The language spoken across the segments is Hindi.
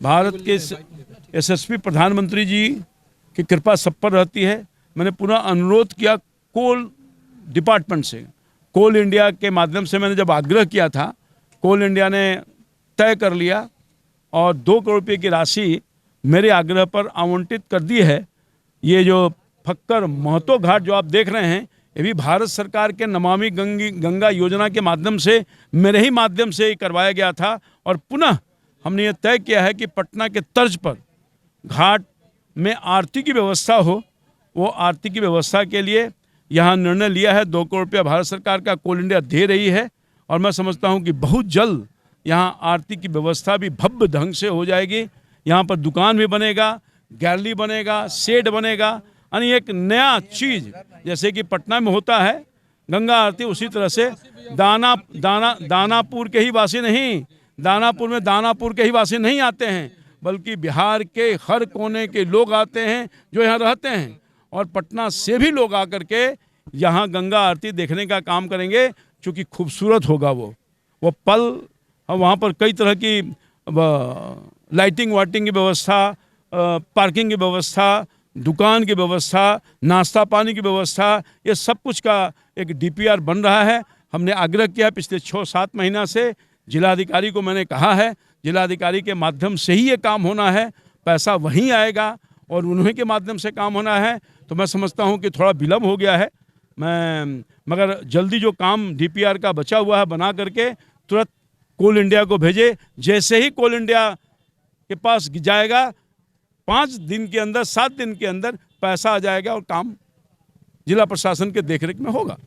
भारत के यशस्वी प्रधानमंत्री जी की कृपा सब पर रहती है। मैंने पुनः अनुरोध किया कोल डिपार्टमेंट से, कोल इंडिया के माध्यम से मैंने जब आग्रह किया था, कोल इंडिया ने तय कर लिया और 2 करोड़ रुपये की राशि मेरे आग्रह पर आवंटित कर दी है। ये जो फक्कर महतो घाट जो आप देख रहे हैं, ये भी भारत सरकार के नमामि गंगा योजना के माध्यम से, मेरे ही माध्यम से करवाया गया था। और पुनः हमने ये तय किया है कि पटना के तर्ज पर घाट में आरती की व्यवस्था हो। वो आरती की व्यवस्था के लिए यहाँ निर्णय लिया है। 2 करोड़ रुपया भारत सरकार का कोल इंडिया दे रही है और मैं समझता हूँ कि बहुत जल्द यहाँ आरती की व्यवस्था भी भव्य ढंग से हो जाएगी। यहाँ पर दुकान भी बनेगा, गैलरी बनेगा, शेड बनेगा, यानी एक नया चीज़ जैसे कि पटना में होता है गंगा आरती, उसी तरह से दानापुर के ही वासी नहीं, दानापुर में दानापुर के ही वासी नहीं आते हैं, बल्कि बिहार के हर कोने के लोग आते हैं जो यहाँ रहते हैं, और पटना से भी लोग आकर के यहाँ गंगा आरती देखने का काम करेंगे। क्योंकि खूबसूरत होगा वो पल। हम वहाँ पर कई तरह की लाइटिंग वाइटिंग की व्यवस्था, पार्किंग की व्यवस्था, दुकान की व्यवस्था, नाश्ता पानी की व्यवस्था, ये सब कुछ का एक DPR बन रहा है। हमने आग्रह किया पिछले 6-7 महीना से, जिलाधिकारी को मैंने कहा है, जिलाधिकारी के माध्यम से ही ये काम होना है, पैसा वहीं आएगा और उन्हीं के माध्यम से काम होना है। तो मैं समझता हूँ कि थोड़ा विलम्ब हो गया है, मगर जल्दी जो काम DPR का बचा हुआ है बना करके तुरंत कोल इंडिया को भेजे। जैसे ही कोल इंडिया के पास जाएगा 5 दिन के अंदर, 7 दिन के अंदर पैसा आ जाएगा और काम जिला प्रशासन के देखरेख में होगा।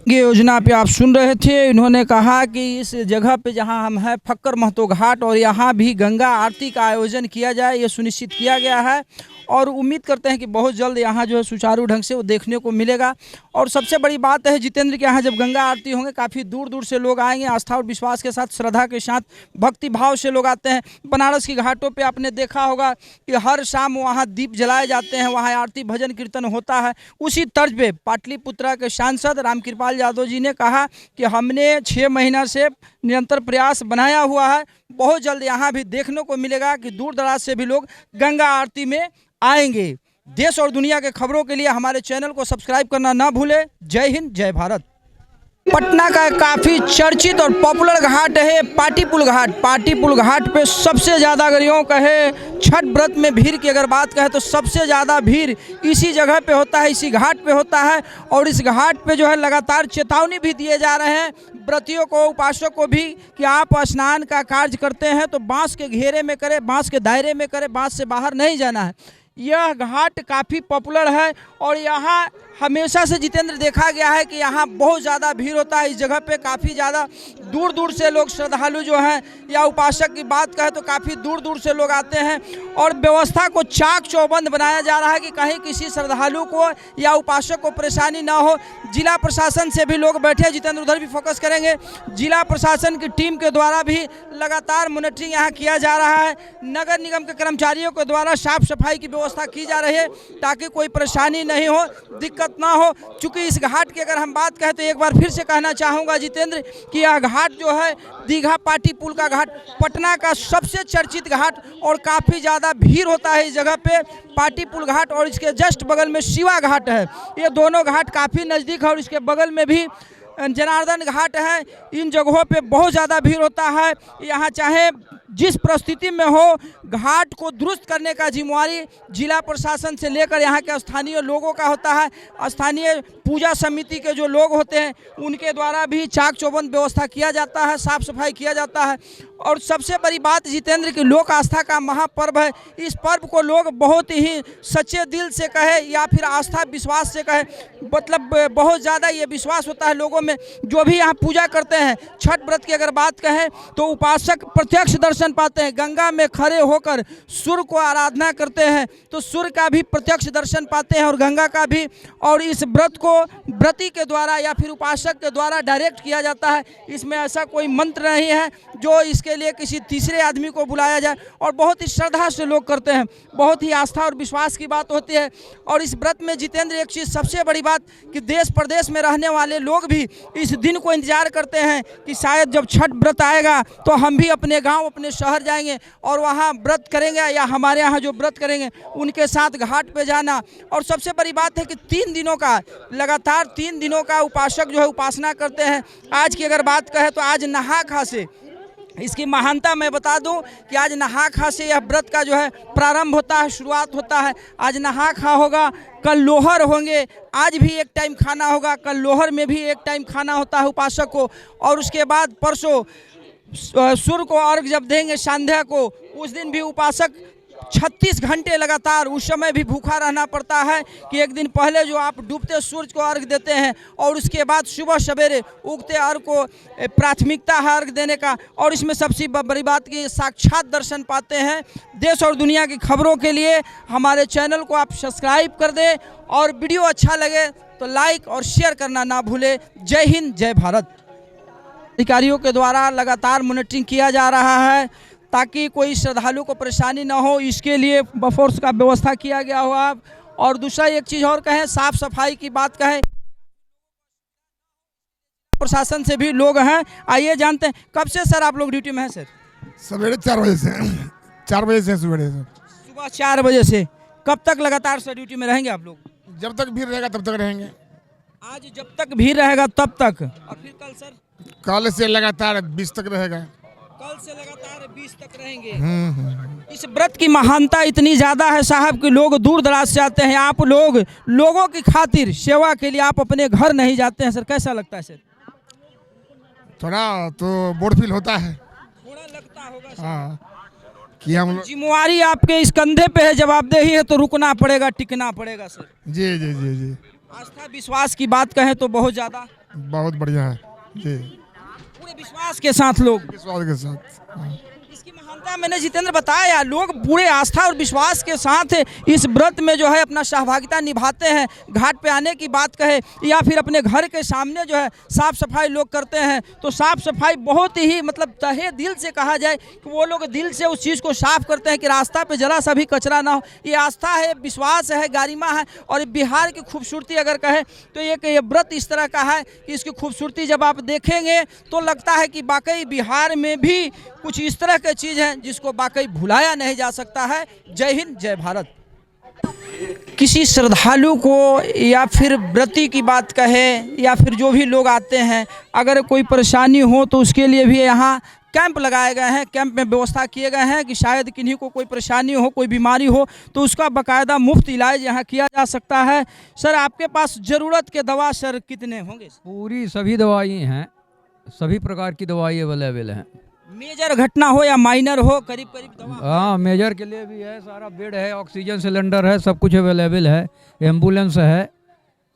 ये योजना पे आप सुन रहे थे, इन्होंने कहा कि इस जगह पे जहां हम हैं फक्कर महतो घाट, और यहाँ भी गंगा आरती का आयोजन किया जाए, ये सुनिश्चित किया गया है और उम्मीद करते हैं कि बहुत जल्द यहाँ जो है सुचारू ढंग से वो देखने को मिलेगा। और सबसे बड़ी बात है जितेंद्र के यहाँ जब गंगा आरती होंगे काफ़ी दूर दूर से लोग आएंगे, आस्था और विश्वास के साथ, श्रद्धा के साथ, भक्ति भाव से लोग आते हैं। बनारस की घाटों पे आपने देखा होगा कि हर शाम वहाँ दीप जलाए जाते हैं, वहाँ आरती भजन कीर्तन होता है। उसी तर्ज पे पाटलिपुत्रा के सांसद रामकृपाल यादव जी ने कहा कि हमने 6 महीना से निरंतर प्रयास बनाया हुआ है, बहुत जल्द यहाँ भी देखने को मिलेगा कि दूर दराज से भी लोग गंगा आरती में आएंगे। देश और दुनिया के खबरों के लिए हमारे चैनल को सब्सक्राइब करना ना भूलें। जय हिंद, जय भारत। पटना का काफ़ी चर्चित और पॉपुलर घाट है पाटीपुल घाट। पाटीपुल घाट पे सबसे ज़्यादा, अगर यूँ कहे छठ व्रत में भीड़ की अगर बात कहें तो सबसे ज़्यादा भीड़ इसी जगह पे होता है, इसी घाट पे होता है। और इस घाट पे जो है लगातार चेतावनी भी दिए जा रहे हैं व्रतियों को, उपासक को भी कि आप स्नान का कार्य करते हैं तो बांस के घेरे में करें, बांस के दायरे में करें, बांस से बाहर नहीं जाना है। यह घाट काफ़ी पॉपुलर है और यहाँ हमेशा से जितेंद्र देखा गया है कि यहाँ बहुत ज़्यादा भीड़ होता है। इस जगह पे काफ़ी ज़्यादा दूर दूर से लोग, श्रद्धालु जो हैं या उपासक की बात करें तो काफ़ी दूर दूर से लोग आते हैं और व्यवस्था को चाक चौबंद बनाया जा रहा है कि कहीं किसी श्रद्धालु को या उपासक को परेशानी ना हो। जिला प्रशासन से भी लोग बैठे, जितेंद्र उधर भी फोकस करेंगे। जिला प्रशासन की टीम के द्वारा भी लगातार मॉनिटरिंग यहाँ किया जा रहा है। नगर निगम के कर्मचारियों के द्वारा साफ सफाई की व्यवस्था की जा रही है ताकि कोई परेशानी नहीं हो, दिक्कत ना हो। चूँकि इस घाट की अगर हम बात कहें तो एक बार फिर से कहना चाहूँगा जितेंद्र कि यह घाट जो है दीघा पाटीपुल का घाट पटना का सबसे चर्चित घाट और काफ़ी ज़्यादा भीड़ होता है इस जगह पे। पाटीपुल घाट और इसके जस्ट बगल में शिवा घाट है, ये दोनों घाट काफ़ी नज़दीक है और इसके बगल में भी जनार्दन घाट है। इन जगहों पे बहुत ज़्यादा भीड़ होता है। यहाँ चाहे जिस परिस्थिति में हो, घाट को दुरुस्त करने का जिम्मेवारी जिला प्रशासन से लेकर यहाँ के स्थानीय लोगों का होता है। स्थानीय पूजा समिति के जो लोग होते हैं उनके द्वारा भी चाक चौबंद व्यवस्था किया जाता है, साफ सफाई किया जाता है। और सबसे बड़ी बात जितेंद्र की लोक आस्था का महापर्व है। इस पर्व को लोग बहुत ही सच्चे दिल से कहे या फिर आस्था विश्वास से कहे, मतलब बहुत ज़्यादा ये विश्वास होता है लोगों में। जो भी यहाँ पूजा करते हैं, छठ व्रत की अगर बात कहें तो उपासक प्रत्यक्ष दर्शन पाते हैं। गंगा में खड़े होकर सूर्य को आराधना करते हैं तो सूर्य का भी प्रत्यक्ष दर्शन पाते हैं और गंगा का भी। और इस व्रत को व्रती के द्वारा या फिर उपासक के द्वारा डायरेक्ट किया जाता है। इसमें ऐसा कोई मंत्र नहीं है जो इसके लिए किसी तीसरे आदमी को बुलाया जाए, और बहुत ही श्रद्धा से लोग करते हैं, बहुत ही आस्था और विश्वास की बात होती है। और इस व्रत में जितेंद्र एक चीज़ सबसे बड़ी बात कि देश प्रदेश में रहने वाले लोग भी इस दिन को इंतजार करते हैं कि शायद जब छठ व्रत आएगा तो हम भी अपने गांव अपने शहर जाएंगे और वहां व्रत करेंगे, या हमारे यहाँ जो व्रत करेंगे उनके साथ घाट पे जाना। और सबसे बड़ी बात है कि 3 दिनों का लगातार 3 दिनों का उपासक जो है उपासना करते हैं। आज की अगर बात कहें तो आज नहा खा से इसकी महानता मैं बता दूं कि आज नहा खा से यह व्रत का जो है प्रारंभ होता है, शुरुआत होता है। आज नहा खा होगा, कल लोहर होंगे, आज भी एक टाइम खाना होगा, कल लोहर में भी एक टाइम खाना होता है उपासक को। और उसके बाद परसों सूर्य को अर्घ जब देंगे संध्या को, उस दिन भी उपासक 36 घंटे लगातार उस समय भी भूखा रहना पड़ता है कि एक दिन पहले जो आप डूबते सूरज को अर्घ देते हैं और उसके बाद सुबह सवेरे उगते अर्घ को प्राथमिकता है अर्घ देने का। और इसमें सबसे बड़ी बात कि साक्षात दर्शन पाते हैं। देश और दुनिया की खबरों के लिए हमारे चैनल को आप सब्सक्राइब कर दें और वीडियो अच्छा लगे तो लाइक और शेयर करना ना भूलें। जय हिंद, जय भारत। अधिकारियों के द्वारा लगातार मॉनिटरिंग किया जा रहा है ताकि कोई श्रद्धालु को परेशानी ना हो, इसके लिए बफोर्स का व्यवस्था किया गया हुआ। और दूसरा एक चीज़ और कहें, साफ सफाई की बात कहें, प्रशासन से भी लोग हैं। आइए जानते हैं, कब से सर आप लोग ड्यूटी में हैं सर? सवेरे 4 बजे से 4 बजे से सवेरे से सुबह 4 बजे से कब तक लगातार सर ड्यूटी में रहेंगे आप लोग? जब तक भीड़ रहेगा तब तक रहेंगे। आज जब तक भीड़ रहेगा तब तक, और फिर कल सर? कल से लगातार 20 तक रहेगा। कल से लगातार 20 तक रहेंगे। इस व्रत की महानता इतनी ज़्यादा है साहब कि लोग दूर दराज से आते हैं। आप लोग लोगों की खातिर सेवा के लिए आप अपने घर नहीं जाते हैं सर, कैसा लगता है सर? थोड़ा तो बोर्ड फील होता है, थोड़ा लगता होगा सर। हाँ, कि हम लोग जिम्मेवारी आपके इस कंधे पे है, जवाबदेही है, तो रुकना पड़ेगा, टिकना पड़ेगा सर। जी जी जी जी आस्था विश्वास की बात कहें तो बहुत ज़्यादा, बहुत बढ़िया है जी, पूरे विश्वास के साथ लोग, विश्वास के साथ। हाँ। इसकी महानता मैंने जितेंद्र बताया, लोग पूरे आस्था और विश्वास के साथ इस व्रत में जो है अपना सहभागिता निभाते हैं। घाट पे आने की बात कहे या फिर अपने घर के सामने जो है साफ सफाई लोग करते हैं, तो साफ सफाई बहुत ही मतलब तहे दिल से कहा जाए कि वो लोग दिल से उस चीज़ को साफ करते हैं कि रास्ता पे जरा सा भी कचरा ना हो। ये आस्था है, विश्वास है, गारिमा है। और बिहार की खूबसूरती अगर कहे तो ये व्रत इस तरह का है कि इसकी खूबसूरती जब आप देखेंगे तो लगता है कि वाकई बिहार में भी कुछ इस तरह की चीज़ है जिसको वाकई भुलाया नहीं जा सकता है। जय हिंद, जय भारत। किसी श्रद्धालु को या फिर व्रती की बात कहें या फिर जो भी लोग आते हैं, अगर कोई परेशानी हो तो उसके लिए भी यहाँ कैंप लगाए गए हैं। कैंप में व्यवस्था किए गए हैं कि शायद किन्हीं को कोई परेशानी हो, कोई बीमारी हो तो उसका बाकायदा मुफ्त इलाज यहाँ किया जा सकता है। सर आपके पास ज़रूरत के दवा सर कितने होंगे? पूरी सभी दवाई हैं, सभी प्रकार की दवाई अवेलेबल हैं। मेजर घटना हो या माइनर हो, करीब करीब दवा? हाँ, मेजर के लिए भी है, सारा बेड है, ऑक्सीजन सिलेंडर है, सब कुछ अवेलेबल है, एम्बुलेंस है,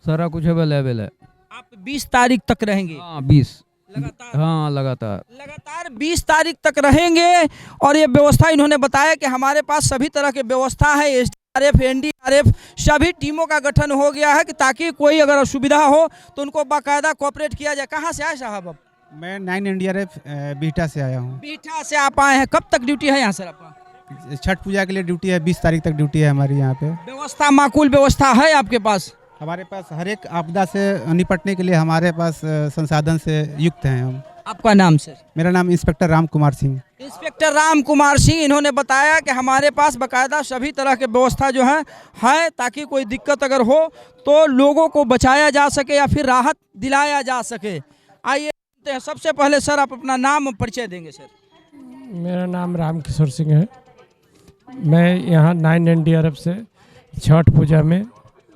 सारा कुछ अवेलेबल है। आप 20 तारीख तक रहेंगे? हाँ 20 लगातार? हाँ लगातार 20 तारीख तक रहेंगे। और ये व्यवस्था इन्होंने बताया कि हमारे पास सभी तरह की व्यवस्था है, SDRF, NDRF सभी टीमों का गठन हो गया है कि ताकि कोई अगर असुविधा हो तो उनको बाकायदा कोऑपरेट किया जाए। कहाँ से आए साहब आप? मैं 9 NDRF बीटा से आया हूँ। बीटा से आप आए हैं, कब तक ड्यूटी है यहाँ सर आपका? छठ पूजा के लिए ड्यूटी है, 20 तारीख तक ड्यूटी है हमारी यहाँ पे। व्यवस्था माकूल व्यवस्था है आपके पास? हमारे पास हर एक आपदा से निपटने के लिए हमारे पास संसाधन से युक्त हैं हम। आपका नाम सर? मेरा नाम इंस्पेक्टर राम कुमार सिंह। इंस्पेक्टर राम कुमार सिंह इन्होंने बताया कि हमारे पास बाकायदा सभी तरह के व्यवस्था जो है ताकि कोई दिक्कत अगर हो तो लोगों को बचाया जा सके या फिर राहत दिलाया जा सके। आइए सबसे पहले सर आप अपना नाम परिचय देंगे सर? मेरा नाम राम किशोर सिंह है। मैं यहाँ 9 NDRF से छठ पूजा में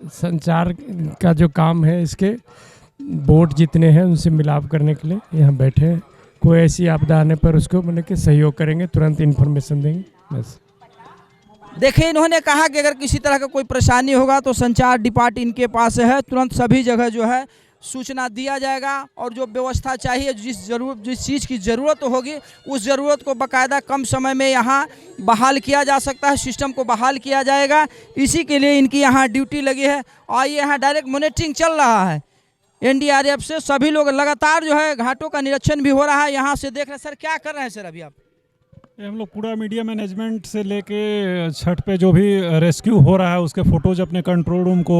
संचार का जो काम है, इसके बोट जितने हैं उनसे मिलाप करने के लिए यहाँ बैठे हैं। कोई ऐसी आपदा आने पर उसको मतलब कि सहयोग करेंगे, तुरंत इन्फॉर्मेशन देंगे बस। देखिए इन्होंने कहा कि अगर किसी तरह का कोई परेशानी होगा तो संचार डिपार्ट इनके पास है, तुरंत सभी जगह जो है सूचना दिया जाएगा और जो व्यवस्था चाहिए, जिस चीज़ की ज़रूरत होगी उस ज़रूरत को बाकायदा कम समय में यहाँ बहाल किया जा सकता है, सिस्टम को बहाल किया जाएगा। इसी के लिए इनकी यहाँ ड्यूटी लगी है और ये यहाँ डायरेक्ट मॉनिटरिंग चल रहा है। एनडीआरएफ से सभी लोग लगातार जो है घाटों का निरीक्षण भी हो रहा है, यहाँ से देख रहे हैं। सर क्या कर रहे हैं सर अभी आप? ये हम लोग पूरा मीडिया मैनेजमेंट से लेके छठ पे जो भी रेस्क्यू हो रहा है उसके फ़ोटोज़ अपने कंट्रोल रूम को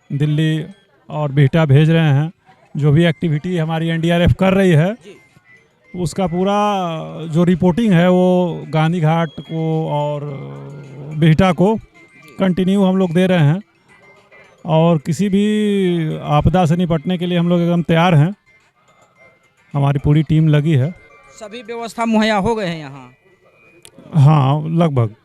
दिल्ली और बिहटा भेज रहे हैं। जो भी एक्टिविटी हमारी एनडीआरएफ कर रही है उसका पूरा जो रिपोर्टिंग है वो गांधी घाट को और बिहटा को कंटिन्यू हम लोग दे रहे हैं। और किसी भी आपदा से निपटने के लिए हम लोग एकदम तैयार हैं, हमारी पूरी टीम लगी है। सभी व्यवस्था मुहैया हो गए हैं यहाँ? हाँ, लगभग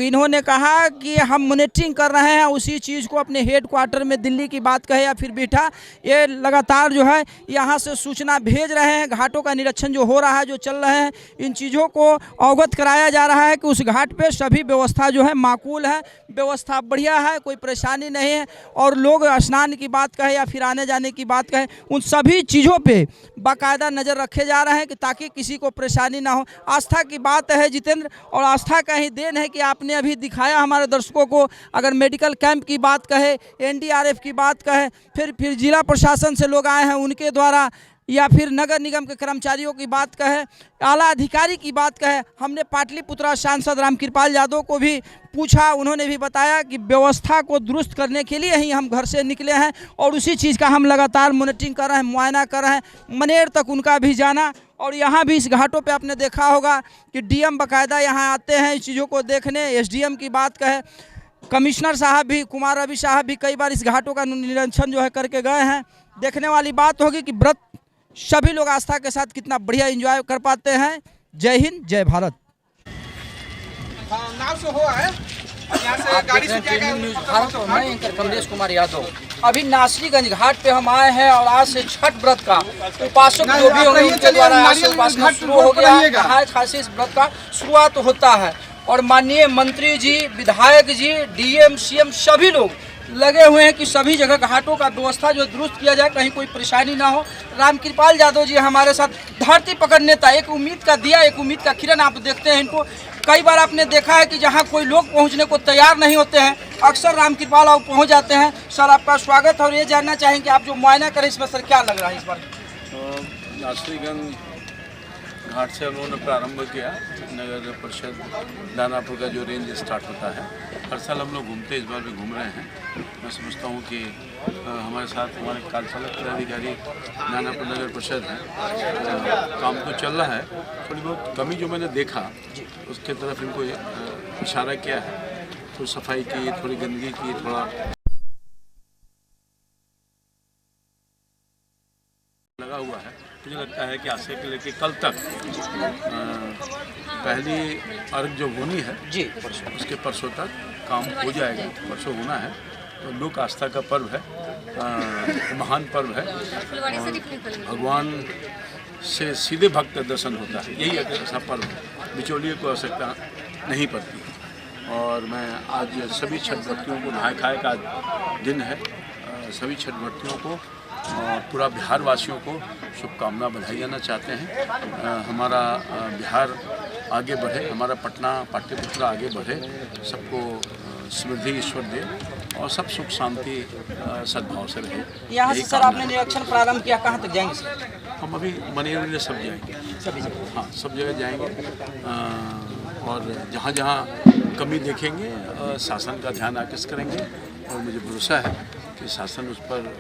इन्होंने कहा कि हम मॉनिटरिंग कर रहे हैं उसी चीज़ को अपने हेड क्वार्टर में, दिल्ली की बात कहे या फिर बिहटा, ये लगातार जो है यहाँ से सूचना भेज रहे हैं। घाटों का निरीक्षण जो हो रहा है, जो चल रहे हैं, इन चीज़ों को अवगत कराया जा रहा है कि उस घाट पे सभी व्यवस्था जो है माकूल है, व्यवस्था बढ़िया है, कोई परेशानी नहीं है। और लोग स्नान की बात कहे या फिर आने जाने की बात कहे, उन सभी चीज़ों पर बाकायदा नज़र रखे जा रहे हैं कि ताकि किसी को परेशानी ना हो। आस्था की बात है जितेंद्र, और आस्था का ही देन है कि आपने अभी दिखाया हमारे दर्शकों को। अगर मेडिकल कैंप की बात कहे, एनडीआरएफ की बात कहे, फिर जिला प्रशासन से लोग आए हैं उनके द्वारा, या फिर नगर निगम के कर्मचारियों की बात कहे, आला अधिकारी की बात कहे, हमने पाटलिपुत्रा सांसद रामकृपाल यादव को भी पूछा, उन्होंने भी बताया कि व्यवस्था को दुरुस्त करने के लिए ही हम घर से निकले हैं और उसी चीज़ का हम लगातार मॉनिटरिंग कर रहे हैं, मुआयना कर रहे हैं। मनेर तक उनका भी जाना, और यहाँ भी इस घाटों पे आपने देखा होगा कि डीएम बाकायदा यहाँ आते हैं इस चीज़ों को देखने। एसडीएम की बात कहे, कमिश्नर साहब भी, कुमार रवि साहब भी कई बार इस घाटों का निरीक्षण जो है करके गए हैं। देखने वाली बात होगी कि व्रत सभी लोग आस्था के साथ कितना बढ़िया एंजॉय कर पाते हैं। जय हिंद, जय भारत। नाव से हुआ है, यहाँ से गाड़ी से क्या क्या? मैं एंकर कमलेश कुमार यादव। अभी नासरीगंज घाट पे हम आए हैं और आज से छठ व्रत का उपासक जो भी होंगे उनके द्वारा आज से उपासना शुरू हो गया है। नहाय खाए से इस व्रत का शुरुआत होता है और माननीय मंत्री जी, विधायक जी, डीएम, सीएम सभी लोग लगे हुए हैं कि सभी जगह घाटों का व्यवस्था जो दुरुस्त किया जाए, कहीं कोई परेशानी ना हो। रामकृपाल यादव जी हमारे साथ, धरती पकड़ नेता, एक उम्मीद का दिया, एक उम्मीद का किरण। आप देखते हैं इनको, कई बार आपने देखा है कि जहां कोई लोग पहुंचने को तैयार नहीं होते हैं, अक्सर रामकृपाल आप पहुंच जाते हैं। सर आपका स्वागत है और ये जानना चाहेंगे आप जो मुआयना करें इसमें सर क्या लग रहा है इस बार? नासरीगंज घाट से हम लोगों ने प्रारंभ किया। नगर परिषद दानापुर का जो रेंज स्टार्ट होता है, हर साल हम लोग घूमते, इस बार भी घूम रहे हैं। मैं समझता हूँ कि हमारे साथ हमारे कार्यपालक पदाधिकारी दानापुर नगर परिषद हैं, काम तो चल रहा है। थोड़ी बहुत कमी जो मैंने देखा उसके तरफ इनको इशारा किया है, थोड़ी सफाई की, थोड़ी गंदगी की, थोड़ा लगा हुआ है। मुझे लगता है कि आज से लेकर कल तक पहली अर्घ जो होनी है जी, उसके परसों तक काम हो जाएगा। परसों होना है तो लोक आस्था का पर्व है, महान पर्व है। भगवान से सीधे भक्त दर्शन होता है, यही ऐसा पर्व है, बिचौलिए को आवश्यकता नहीं पड़ती है। और मैं आज सभी छठ व्रतियों को, नहाय खाए का दिन है, सभी छठ व्रतियों को और पूरा बिहार वासियों को शुभकामना बधाई देना चाहते हैं। हमारा बिहार आगे बढ़े, हमारा पटना पाटलिपुत्रा आगे बढ़े, सबको समृद्धि ईश्वर दे और सब सुख शांति सद्भाव से रहे। यहाँ से सर आपने निरीक्षण प्रारंभ किया, कहाँ तक जाएंगे सर? हम अभी मनेर सब जाएंगे, सभी जगह, हाँ सब जगह जाएंगे। और जहाँ जहाँ कमी देखेंगे शासन का ध्यान आकृष्ट करेंगे और मुझे भरोसा है कि शासन उस पर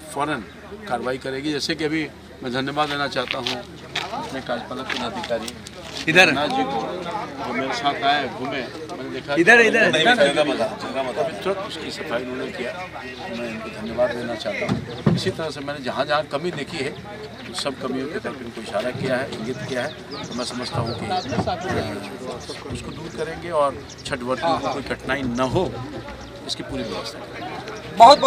फ़ौरन कार्रवाई करेगी। जैसे कि अभी मैं धन्यवाद देना चाहता हूँ अपने कार्यपालक पदाधिकारी इधर जी को, जो मेरे साथ आए, घूमे, मैंने देखा तुरंत उसकी सफाई उन्होंने किया, मैं इनको धन्यवाद देना चाहता हूँ। इसी तरह से मैंने जहाँ जहाँ कमी देखी है तो सब कमियों की तरफ इनको इशारा किया है, इंगित किया है। तो मैं समझता हूँ कि उसको दूर करेंगे और छठ व्रतियों को कोई कठिनाई न हो इसकी पूरी व्यवस्था करेंगे। बहुत